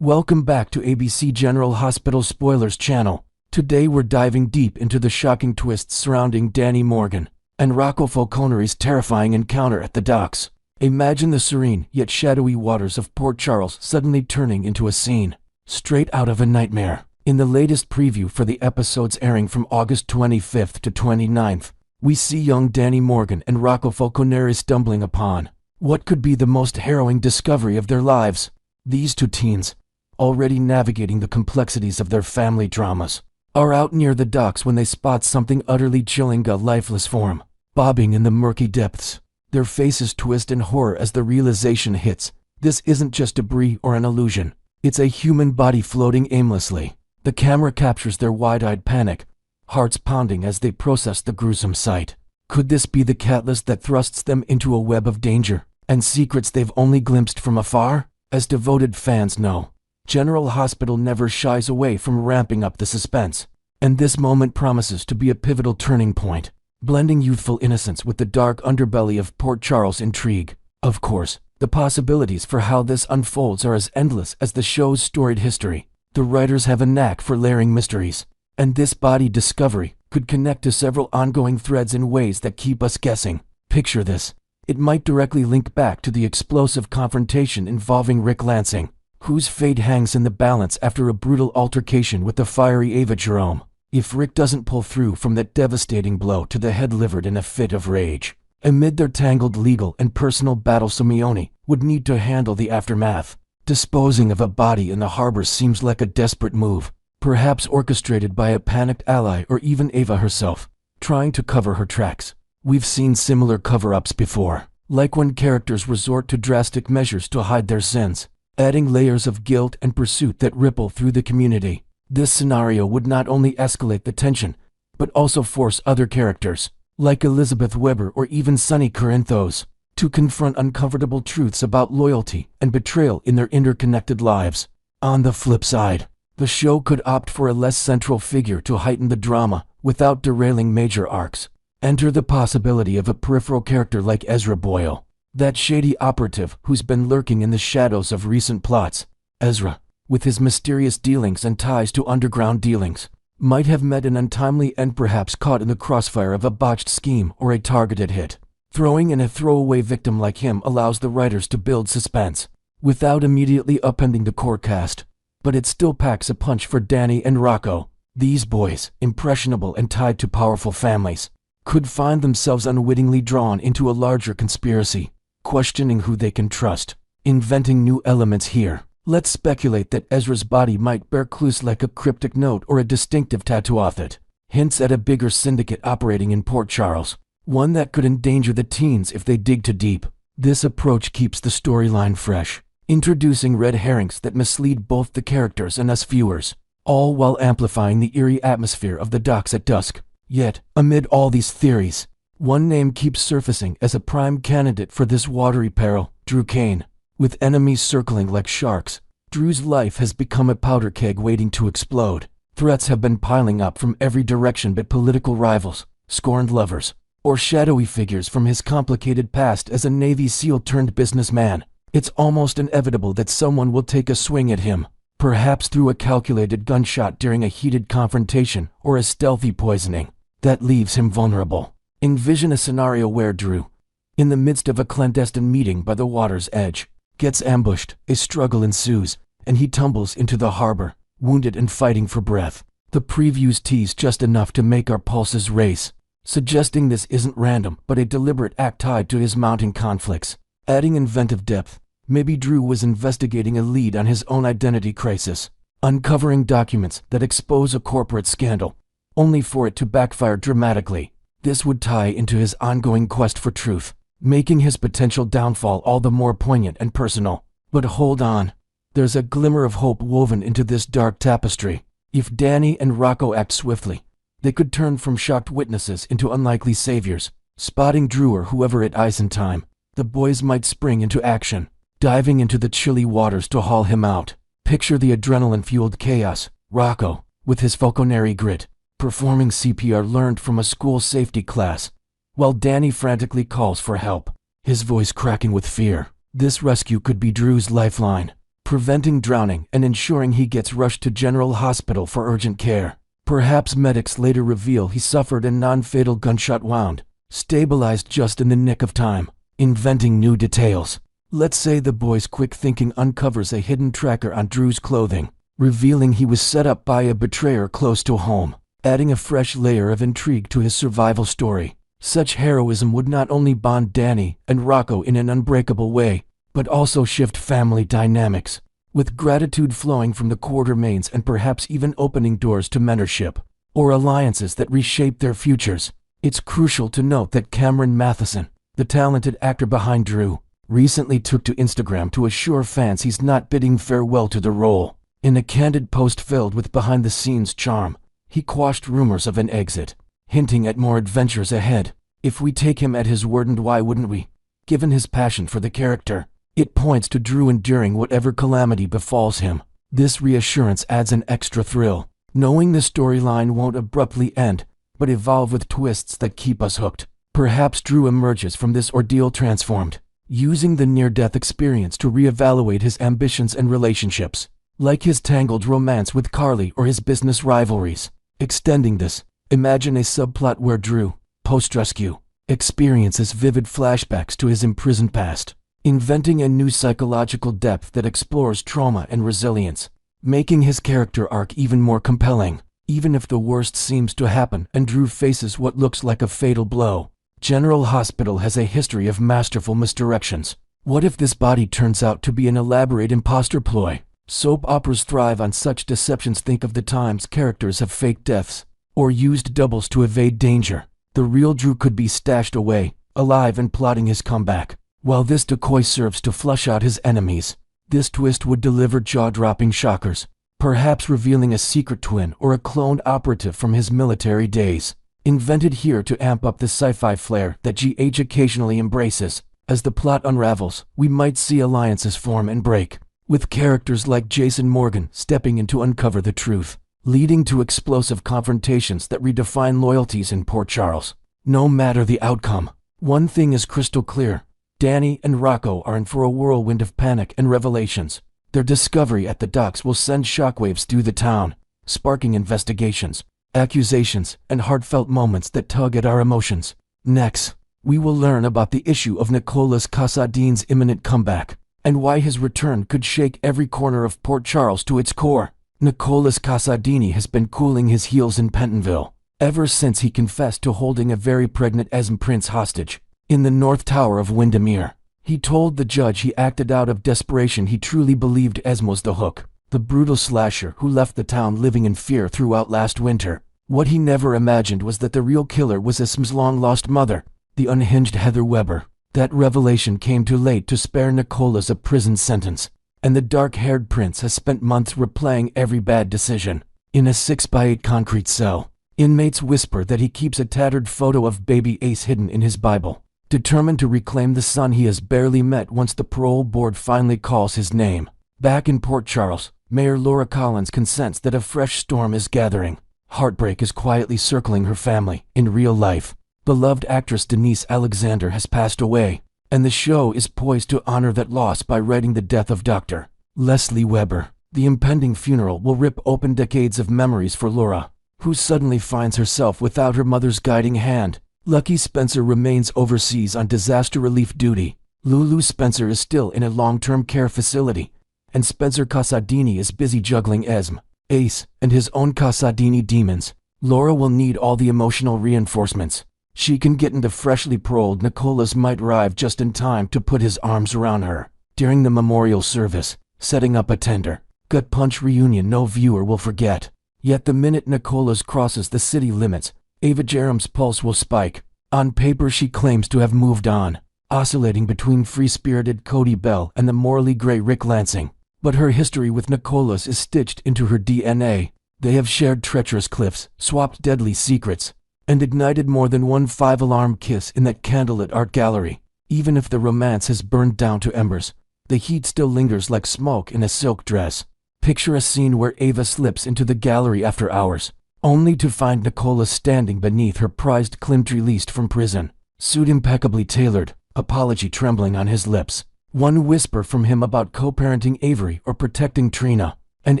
Welcome back to ABC General Hospital Spoilers channel. Today we're diving deep into the shocking twists surrounding Danny Morgan and Rocco Falcone's terrifying encounter at the docks. Imagine the serene yet shadowy waters of Port Charles suddenly turning into a scene straight out of a nightmare. In the latest preview for the episodes airing from August 25th to 29th, we see young Danny Morgan and Rocco Falcone stumbling upon what could be the most harrowing discovery of their lives. These two teens, already navigating the complexities of their family dramas, are out near the docks when they spot something utterly chilling, a lifeless form bobbing in the murky depths. Their faces twist in horror as the realization hits. This isn't just debris or an illusion. It's a human body floating aimlessly. The camera captures their wide-eyed panic, hearts pounding as they process the gruesome sight. Could this be the catalyst that thrusts them into a web of danger and secrets they've only glimpsed from afar? As devoted fans know, General Hospital never shies away from ramping up the suspense, and this moment promises to be a pivotal turning point, blending youthful innocence with the dark underbelly of Port Charles intrigue. Of course, the possibilities for how this unfolds are as endless as the show's storied history. The writers have a knack for layering mysteries, and this body discovery could connect to several ongoing threads in ways that keep us guessing. Picture this. It might directly link back to the explosive confrontation involving Rick Lansing, whose fate hangs in the balance after a brutal altercation with the fiery Ava Jerome. If Rick doesn't pull through from that devastating blow to the head delivered in a fit of rage, amid their tangled legal and personal battle, Simeone would need to handle the aftermath. Disposing of a body in the harbor seems like a desperate move, perhaps orchestrated by a panicked ally or even Ava herself, trying to cover her tracks. We've seen similar cover-ups before, like when characters resort to drastic measures to hide their sins, adding layers of guilt and pursuit that ripple through the community. This scenario would not only escalate the tension, but also force other characters, like Elizabeth Weber or even Sonny Corinthos, to confront uncomfortable truths about loyalty and betrayal in their interconnected lives. On the flip side, the show could opt for a less central figure to heighten the drama without derailing major arcs. Enter the possibility of a peripheral character like Ezra Boyle, that shady operative who's been lurking in the shadows of recent plots. Ezra, with his mysterious dealings and ties to underground dealings, might have met an untimely end, perhaps caught in the crossfire of a botched scheme or a targeted hit. Throwing in a throwaway victim like him allows the writers to build suspense without immediately upending the core cast, but it still packs a punch for Danny and Rocco. These boys, impressionable and tied to powerful families, could find themselves unwittingly drawn into a larger conspiracy, questioning who they can trust. Inventing new elements here, let's speculate that Ezra's body might bear clues like a cryptic note or a distinctive tattoo off it, hints at a bigger syndicate operating in Port Charles, one that could endanger the teens if they dig too deep. This approach keeps the storyline fresh, introducing red herrings that mislead both the characters and us viewers, all while amplifying the eerie atmosphere of the docks at dusk. Yet, amid all these theories, one name keeps surfacing as a prime candidate for this watery peril: Drew Kane. With enemies circling like sharks, Drew's life has become a powder keg waiting to explode. Threats have been piling up from every direction, but political rivals, scorned lovers, or shadowy figures from his complicated past as a Navy SEAL turned businessman. It's almost inevitable that someone will take a swing at him, perhaps through a calculated gunshot during a heated confrontation or a stealthy poisoning that leaves him vulnerable. Envision a scenario where Drew, in the midst of a clandestine meeting by the water's edge, gets ambushed, a struggle ensues, and he tumbles into the harbor, wounded and fighting for breath. The previews tease just enough to make our pulses race, suggesting this isn't random but a deliberate act tied to his mounting conflicts. Adding inventive depth, maybe Drew was investigating a lead on his own identity crisis, uncovering documents that expose a corporate scandal, only for it to backfire dramatically. This would tie into his ongoing quest for truth, making his potential downfall all the more poignant and personal. But hold on, there's a glimmer of hope woven into this dark tapestry. If Danny and Rocco act swiftly, they could turn from shocked witnesses into unlikely saviors. Spotting Drew or whoever it is in time, the boys might spring into action, diving into the chilly waters to haul him out. Picture the adrenaline-fueled chaos: Rocco, with his Falconeri grit, performing CPR learned from a school safety class, while Danny frantically calls for help, his voice cracking with fear. This rescue could be Drew's lifeline, preventing drowning and ensuring he gets rushed to General Hospital for urgent care. Perhaps medics later reveal he suffered a non-fatal gunshot wound, stabilized just in the nick of time. Inventing new details. Let's say the boy's quick thinking uncovers a hidden tracker on Drew's clothing, revealing he was set up by a betrayer close to home, adding a fresh layer of intrigue to his survival story. Such heroism would not only bond Danny and Rocco in an unbreakable way, but also shift family dynamics, with gratitude flowing from the Quartermains and perhaps even opening doors to mentorship or alliances that reshape their futures. It's crucial to note that Cameron Matheson, the talented actor behind Drew, recently took to Instagram to assure fans he's not bidding farewell to the role. In a candid post filled with behind-the-scenes charm, he quashed rumors of an exit, hinting at more adventures ahead. If we take him at his word, and why wouldn't we? Given his passion for the character, it points to Drew enduring whatever calamity befalls him. This reassurance adds an extra thrill, knowing the storyline won't abruptly end, but evolve with twists that keep us hooked. Perhaps Drew emerges from this ordeal transformed, using the near-death experience to reevaluate his ambitions and relationships, like his tangled romance with Carly or his business rivalries. Extending this, imagine a subplot where Drew, post-rescue, experiences vivid flashbacks to his imprisoned past, inventing a new psychological depth that explores trauma and resilience, making his character arc even more compelling. Even if the worst seems to happen and Drew faces what looks like a fatal blow, General Hospital has a history of masterful misdirections. What if this body turns out to be an elaborate imposter ploy? Soap operas thrive on such deceptions. Think of the times characters have faked deaths or used doubles to evade danger. The real Drew could be stashed away, alive and plotting his comeback, while this decoy serves to flush out his enemies. This twist would deliver jaw-dropping shockers, perhaps revealing a secret twin or a cloned operative from his military days, invented here to amp up the sci-fi flair that GH occasionally embraces. As the plot unravels, we might see alliances form and break, with characters like Jason Morgan stepping in to uncover the truth, leading to explosive confrontations that redefine loyalties in Port Charles. No matter the outcome, one thing is crystal clear: Danny and Rocco are in for a whirlwind of panic and revelations. Their discovery at the docks will send shockwaves through the town, sparking investigations, accusations, and heartfelt moments that tug at our emotions. Next, we will learn about the issue of Nikolas Cassadine's imminent comeback, and why his return could shake every corner of Port Charles to its core. Nikolas Cassadine has been cooling his heels in Pentonville ever since he confessed to holding a very pregnant Esme Prince hostage in the North Tower of Windermere. He told the judge he acted out of desperation. He truly believed Esme was the hook, the brutal slasher who left the town living in fear throughout last winter. What he never imagined was that the real killer was Esme's long-lost mother, the unhinged Heather Weber. That revelation came too late to spare Nikolas a prison sentence, and the dark-haired prince has spent months replaying every bad decision. In a 6x8 concrete cell, inmates whisper that he keeps a tattered photo of baby Ace hidden in his Bible, determined to reclaim the son he has barely met once the parole board finally calls his name. Back in Port Charles, Mayor Laura Collins consents that a fresh storm is gathering. Heartbreak is quietly circling her family. In real life, beloved actress Denise Alexander has passed away, and the show is poised to honor that loss by writing the death of Dr. Leslie Weber. The impending funeral will rip open decades of memories for Laura, who suddenly finds herself without her mother's guiding hand. Lucky Spencer remains overseas on disaster relief duty. Lulu Spencer is still in a long-term care facility, and Spencer Cassadine is busy juggling Esme, Ace, and his own Cassadine demons. Laura will need all the emotional reinforcements she can get, and the freshly paroled Nikolas might arrive just in time to put his arms around her during the memorial service, setting up a tender, gut-punch reunion no viewer will forget. Yet the minute Nikolas crosses the city limits, Ava Jerem's pulse will spike. On paper she claims to have moved on, oscillating between free-spirited Cody Bell and the morally gray Rick Lansing. But her history with Nikolas is stitched into her DNA. They have shared treacherous cliffs, swapped deadly secrets, and ignited more than one five-alarm kiss in that candlelit art gallery. Even if the romance has burned down to embers, the heat still lingers like smoke in a silk dress. Picture a scene where Ava slips into the gallery after hours, only to find Nikolas standing beneath her prized Klimt released from prison, suit impeccably tailored, apology trembling on his lips. One whisper from him about co-parenting Avery or protecting Trina, and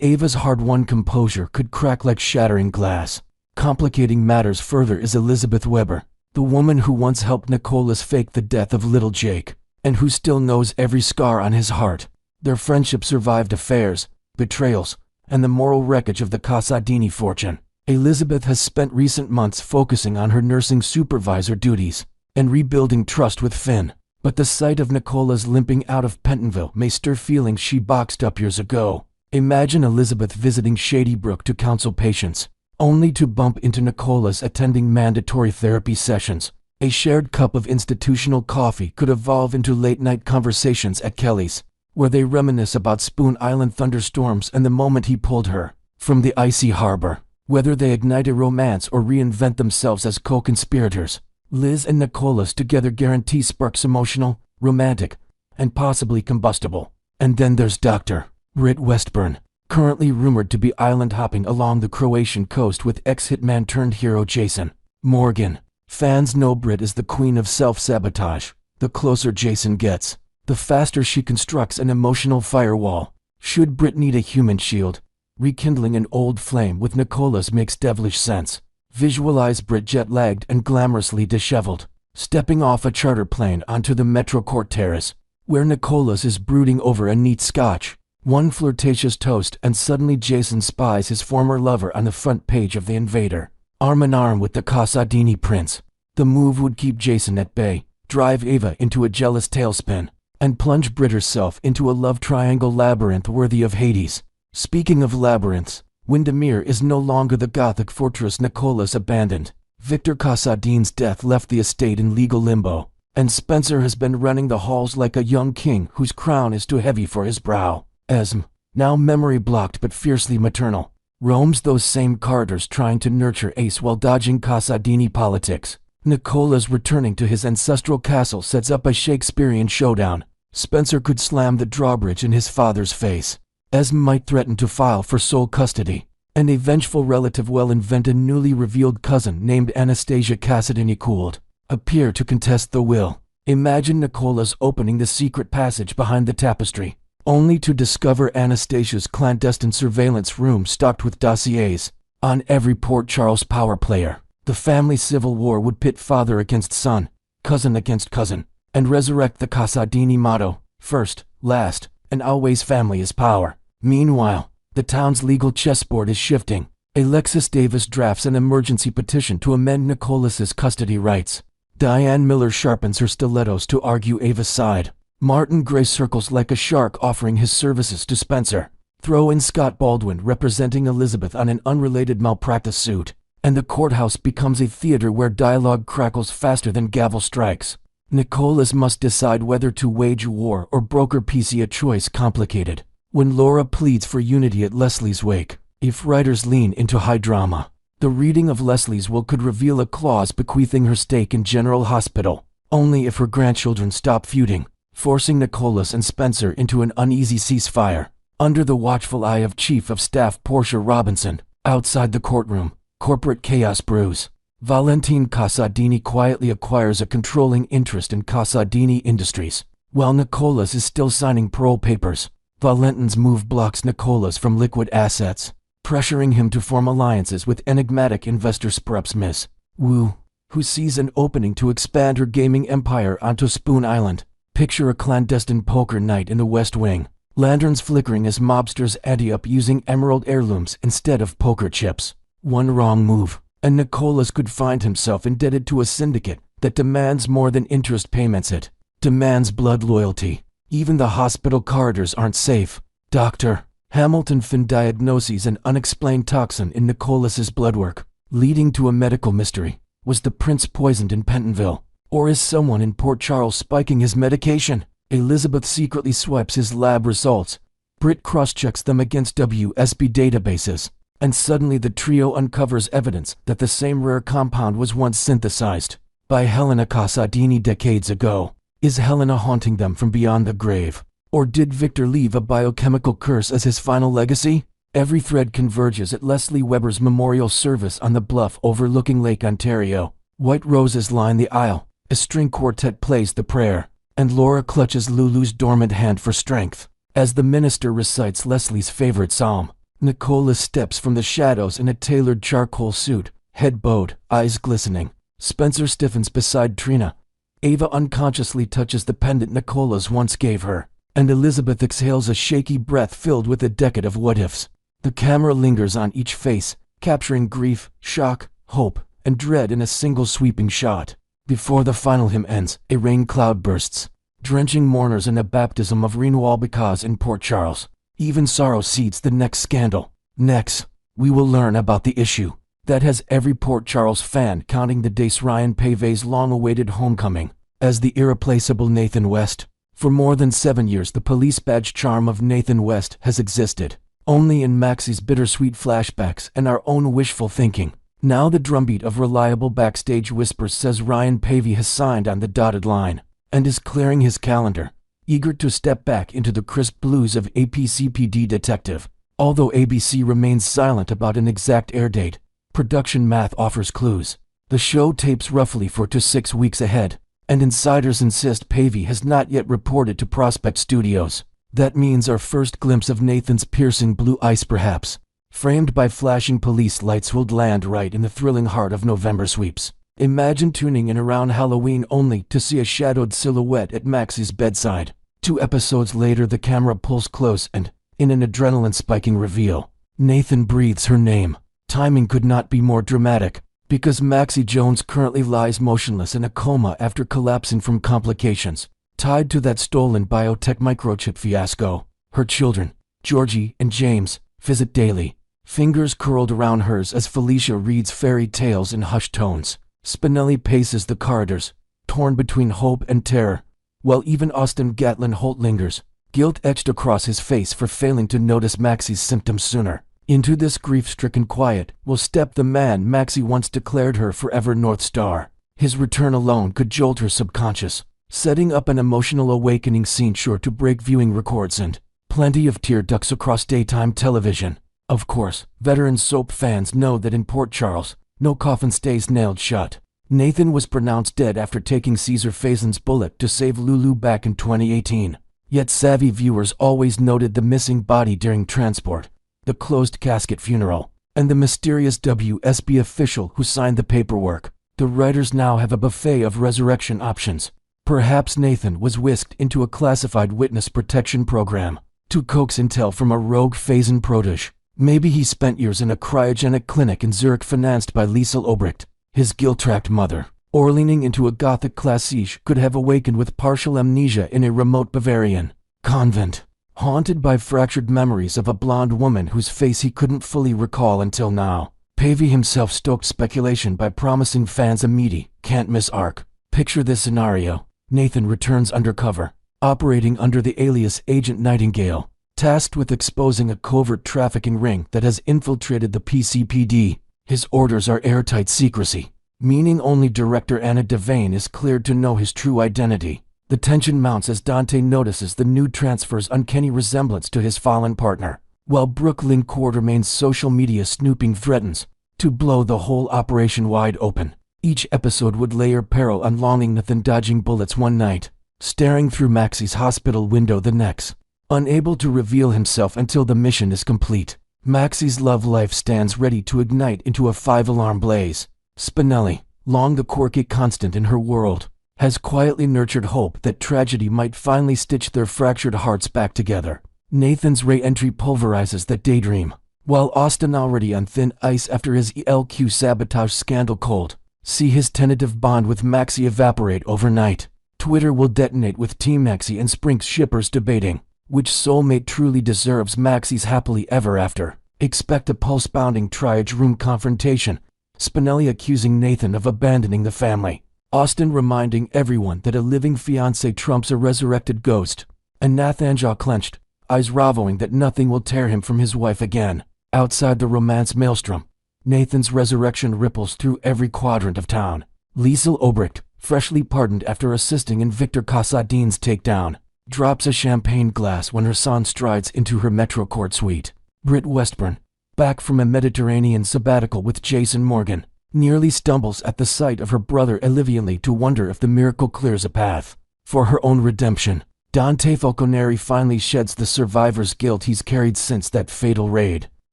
Ava's hard-won composure could crack like shattering glass. Complicating matters further is Elizabeth Weber, the woman who once helped Nikolas fake the death of little Jake, and who still knows every scar on his heart. Their friendship survived affairs, betrayals, and the moral wreckage of the Cassadine fortune. Elizabeth has spent recent months focusing on her nursing supervisor duties and rebuilding trust with Finn, but the sight of Nikolas limping out of Pentonville may stir feelings she boxed up years ago. Imagine Elizabeth visiting Shady Brook to counsel patients, only to bump into Nikolas attending mandatory therapy sessions. A shared cup of institutional coffee could evolve into late-night conversations at Kelly's, where they reminisce about Spoon Island thunderstorms and the moment he pulled her from the icy harbor. Whether they ignite a romance or reinvent themselves as co-conspirators, Liz and Nikolas together guarantee sparks emotional, romantic, and possibly combustible. And then there's Dr. Britt Westburn, currently rumored to be island hopping along the Croatian coast with ex-hitman turned hero Jason Morgan. Fans know Britt is the queen of self-sabotage. The closer Jason gets, the faster she constructs an emotional firewall. Should Britt need a human shield, rekindling an old flame with Nikolas makes devilish sense. Visualize Britt jet-lagged and glamorously disheveled, stepping off a charter plane onto the Metro Court terrace, where Nikolas is brooding over a neat scotch. One flirtatious toast and suddenly Jason spies his former lover on the front page of The Invader, arm in arm with the Cassadine prince. The move would keep Jason at bay, drive Ava into a jealous tailspin, and plunge Britt herself into a love triangle labyrinth worthy of Hades. Speaking of labyrinths, Windermere is no longer the Gothic fortress Nikolas abandoned. Victor Cassadine's death left the estate in legal limbo, and Spencer has been running the halls like a young king whose crown is too heavy for his brow. Esme, now memory blocked but fiercely maternal, roams those same corridors trying to nurture Ace while dodging Cassadine politics. Nikolas returning to his ancestral castle sets up a Shakespearean showdown. Spencer could slam the drawbridge in his father's face. Esme might threaten to file for sole custody, and a vengeful relative will invent a newly revealed cousin named Anastasia Cassadine could appear to contest the will. Imagine Nikolas opening the secret passage behind the tapestry, only to discover Anastasia's clandestine surveillance room stocked with dossiers on every Port Charles power player. The family civil war would pit father against son, cousin against cousin, and resurrect the Cassadine motto, first, last, and always family is power. Meanwhile, the town's legal chessboard is shifting. Alexis Davis drafts an emergency petition to amend Nikolas's custody rights. Diane Miller sharpens her stilettos to argue Ava's side. Martin Gray circles like a shark offering his services to Spencer. Throw in Scott Baldwin representing Elizabeth on an unrelated malpractice suit, and the courthouse becomes a theater where dialogue crackles faster than gavel strikes. Nikolas must decide whether to wage war or broker peace, a choice complicated. When Laura pleads for unity at Leslie's wake, if writers lean into high drama, the reading of Leslie's will could reveal a clause bequeathing her stake in General Hospital, only if her grandchildren stop feuding, forcing Nikolas and Spencer into an uneasy ceasefire. Under the watchful eye of Chief of Staff Portia Robinson, outside the courtroom, corporate chaos brews. Valentine Cassadine quietly acquires a controlling interest in Cassadine Industries. While Nikolas is still signing parole papers, Valentin's move blocks Nikolas from liquid assets, pressuring him to form alliances with enigmatic investor Sprups Miss Wu, who sees an opening to expand her gaming empire onto Spoon Island. Picture a clandestine poker night in the West Wing, lanterns flickering as mobsters ante up using emerald heirlooms instead of poker chips. One wrong move, and Nikolas could find himself indebted to a syndicate that demands more than interest payments. It demands blood loyalty. Even the hospital corridors aren't safe. Dr. Hamilton Finn diagnoses an unexplained toxin in Nikolas's bloodwork, leading to a medical mystery. Was the prince poisoned in Pentonville? Or is someone in Port Charles spiking his medication? Elizabeth secretly swipes his lab results. Britt cross-checks them against WSB databases, and suddenly the trio uncovers evidence that the same rare compound was once synthesized by Helena Cassadine decades ago. Is Helena haunting them from beyond the grave? Or did Victor leave a biochemical curse as his final legacy? Every thread converges at Leslie Weber's memorial service on the bluff overlooking Lake Ontario. White roses line the aisle. A string quartet plays the prayer. and Laura clutches Lulu's dormant hand for strength. As the minister recites Leslie's favorite psalm, Nikolas steps from the shadows in a tailored charcoal suit, head bowed, eyes glistening. Spencer stiffens beside Trina. Ava unconsciously touches the pendant Nikolas once gave her, and Elizabeth exhales a shaky breath filled with a decade of what-ifs. The camera lingers on each face, capturing grief, shock, hope, and dread in a single sweeping shot. Before the final hymn ends, a rain cloud bursts, drenching mourners in a baptism of renewal because in Port Charles. Even sorrow seeds the next scandal. Next, we will learn about the issue that has every Port Charles fan counting the days Ryan Pave's long-awaited homecoming as the irreplaceable Nathan West. For more than 7 years, the police badge charm of Nathan West has existed, only in Maxie's bittersweet flashbacks and our own wishful thinking. Now the drumbeat of reliable backstage whispers says Ryan Pavey has signed on the dotted line and is clearing his calendar, eager to step back into the crisp blues of APCPD detective. Although ABC remains silent about an exact air date, production math offers clues. The show tapes roughly 4 to 6 weeks ahead, and insiders insist Pavey has not yet reported to Prospect Studios. That means our first glimpse of Nathan's piercing blue eyes, perhaps framed by flashing police lights, will land right in the thrilling heart of November sweeps. Imagine tuning in around Halloween only to see a shadowed silhouette at Maxie's bedside. 2 episodes later, the camera pulls close and, in an adrenaline-spiking reveal, Nathan breathes her name. Timing could not be more dramatic, because Maxie Jones currently lies motionless in a coma after collapsing from complications tied to that stolen biotech microchip fiasco. Her children, Georgie and James, visit daily, fingers curled around hers as Felicia reads fairy tales in hushed tones. Spinelli paces the corridors, torn between hope and terror, while even Austin Gatlin Holt lingers, guilt etched across his face for failing to notice Maxie's symptoms sooner. Into this grief-stricken quiet will step the man Maxie once declared her forever North Star. His return alone could jolt her subconscious, setting up an emotional awakening scene sure to break viewing records and plenty of tear ducts across daytime television. Of course, veteran soap fans know that in Port Charles, no coffin stays nailed shut. Nathan was pronounced dead after taking Caesar Faison's bullet to save Lulu back in 2018. Yet savvy viewers always noted the missing body during transport, the closed casket funeral, and the mysterious WSB official who signed the paperwork. The writers now have a buffet of resurrection options. Perhaps Nathan was whisked into a classified witness protection program to coax intel from a rogue Faison protege. Maybe he spent years in a cryogenic clinic in Zurich financed by Liesel Obrecht, his guilt-racked mother, or leaning into a gothic classiche could have awakened with partial amnesia in a remote Bavarian convent, haunted by fractured memories of a blonde woman whose face he couldn't fully recall until now. Pavey himself stoked speculation by promising fans a meaty, can't-miss arc. Picture this scenario. Nathan returns undercover, operating under the alias Agent Nightingale, tasked with exposing a covert trafficking ring that has infiltrated the PCPD. His orders are airtight secrecy, meaning only director Anna Devane is cleared to know his true identity. The tension mounts as Dante notices the new transfer's uncanny resemblance to his fallen partner, while Brooklyn Court remains social media snooping threatens to blow the whole operation wide open. Each episode would layer peril on longing Nathan dodging bullets one night, staring through Maxie's hospital window the next, unable to reveal himself until the mission is complete. Maxie's love life stands ready to ignite into a 5-alarm blaze. Spinelli, long the quirky constant in her world, has quietly nurtured hope that tragedy might finally stitch their fractured hearts back together. Nathan's re-entry pulverizes that daydream, while Austin, already on thin ice after his ELQ sabotage scandal, cold see his tentative bond with Maxie evaporate overnight. Twitter will detonate with Team Maxie and Sprinks shippers debating which soulmate truly deserves Maxie's happily ever after. Expect a pulse-pounding triage room confrontation, Spinelli accusing Nathan of abandoning the family, Austin reminding everyone that a living fiancé trumps a resurrected ghost, and Nathan, jaw clenched, eyes raveling that nothing will tear him from his wife again. Outside the romance maelstrom, Nathan's resurrection ripples through every quadrant of town. Liesel Obrecht, freshly pardoned after assisting in Victor Cassadine's takedown, drops a champagne glass when her son strides into her Metro Court suite. Britt Westburn, back from a Mediterranean sabbatical with Jason Morgan, nearly stumbles at the sight of her brother Olivianly to wonder if the miracle clears a path. For her own redemption, Dante Falconeri finally sheds the survivor's guilt he's carried since that fatal raid,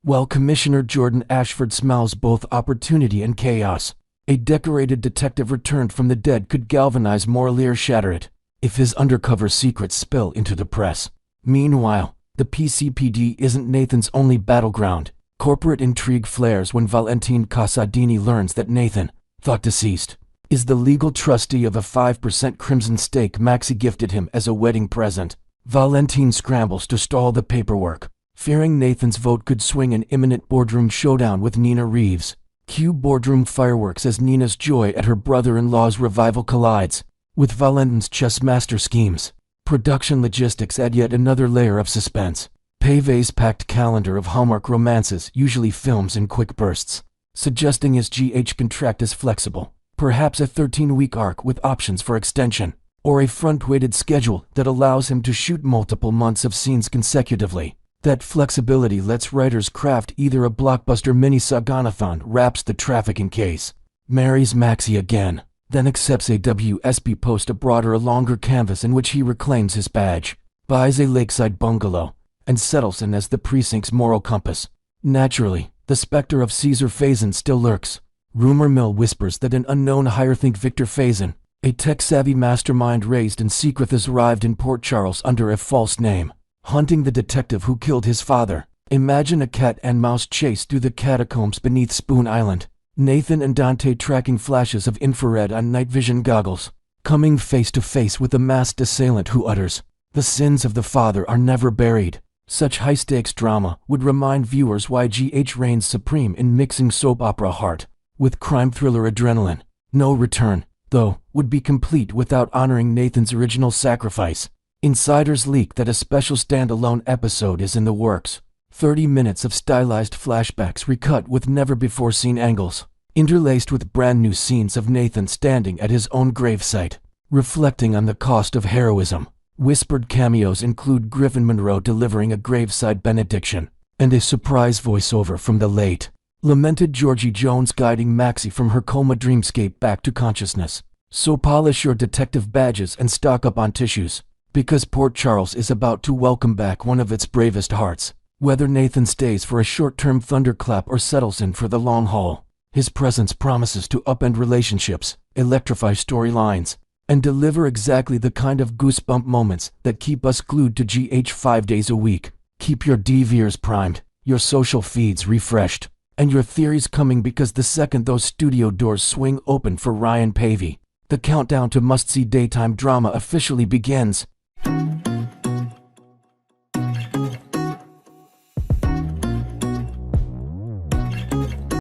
while Commissioner Jordan Ashford smells both opportunity and chaos. A decorated detective returned from the dead could galvanize morally or shatter it, if his undercover secrets spill into the press. Meanwhile, the PCPD isn't Nathan's only battleground. Corporate intrigue flares when Valentin Cassadine learns that Nathan, thought deceased, is the legal trustee of a 5% crimson stake Maxi gifted him as a wedding present. Valentin scrambles to stall the paperwork, fearing Nathan's vote could swing an imminent boardroom showdown with Nina Reeves. Cue boardroom fireworks as Nina's joy at her brother-in-law's revival collides with Valentin's chess master schemes. Production logistics add yet another layer of suspense. Pave's packed calendar of Hallmark romances usually films in quick bursts, suggesting his GH contract is flexible, perhaps a 13-week arc with options for extension, or a front-weighted schedule that allows him to shoot multiple months of scenes consecutively. That flexibility lets writers craft either a blockbuster mini-saganathon wraps the trafficking case, marries Maxi again, then accepts a WSB post abroad or a longer canvas in which he reclaims his badge, buys a lakeside bungalow, and settles in as the precinct's moral compass. Naturally, the specter of Caesar Faison still lurks. Rumor mill whispers that an unknown hierophant Victor Faison, a tech-savvy mastermind raised in secret, has arrived in Port Charles under a false name, hunting the detective who killed his father. Imagine a cat and mouse chase through the catacombs beneath Spoon Island. Nathan and Dante tracking flashes of infrared on night vision goggles, coming face to face with a masked assailant who utters, "The sins of the father are never buried." Such high-stakes drama would remind viewers why GH reigns supreme in mixing soap opera heart with crime thriller adrenaline. No Return, though, would be complete without honoring Nathan's original sacrifice. Insiders leak that a special standalone episode is in the works. 30 minutes of stylized flashbacks recut with never-before-seen angles, interlaced with brand-new scenes of Nathan standing at his own gravesite, reflecting on the cost of heroism. Whispered cameos include Griffin Monroe delivering a graveside benediction, and a surprise voiceover from the late, lamented Georgie Jones guiding Maxi from her coma dreamscape back to consciousness. So polish your detective badges and stock up on tissues, because Port Charles is about to welcome back one of its bravest hearts. Whether Nathan stays for a short-term thunderclap or settles in for the long haul, his presence promises to upend relationships, electrify storylines, and deliver exactly the kind of goosebump moments that keep us glued to GH 5 days a week. Keep your DVRs primed, your social feeds refreshed, and your theories coming, because the second those studio doors swing open for Ryan Pavey, the countdown to must-see daytime drama officially begins.